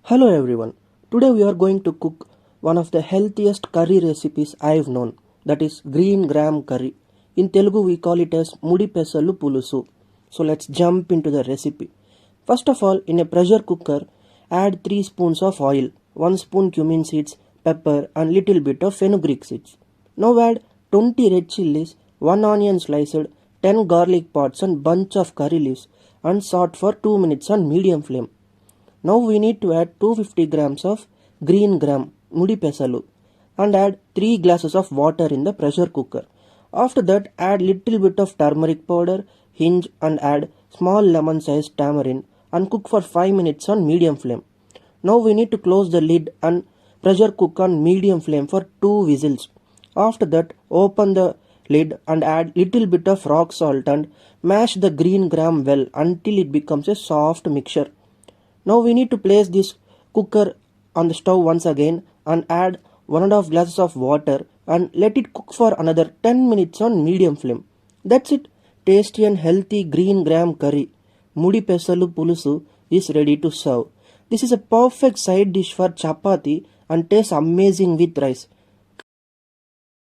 Hello everyone. Today we are going to cook one of the healthiest curry recipes I've known, that is green gram curry. In Telugu we call it as Mudi Pesalu Pulusu. So let's jump into the recipe. First of all, in a pressure cooker, add 3 spoons of oil, 1 spoon cumin seeds, pepper and little bit of fenugreek seeds. Now add 20 red chillies, 1 onion sliced, 10 garlic pods and bunch of curry leaves and saute for 2 minutes on medium flame. Now we need to add 250 grams of green gram Mudi Pesalu and add 3 glasses of water in the pressure cooker. After that, add little bit of turmeric powder, Hing and add small lemon sized tamarind and cook for 5 minutes on medium flame. Now we need to close the lid and pressure cook on medium flame for 2 whistles. After that, open the lid and add little bit of rock salt and mash the green gram well until it becomes a soft mixture. Now we need to place this cooker on the stove once again and add 1.5 glasses of water and let it cook for another 10 minutes on medium flame. That's it. Tasty and healthy green gram curry, Mudi Pesalu Pulusu, is ready to serve. This is a perfect side dish for Chapathi and tastes amazing with rice.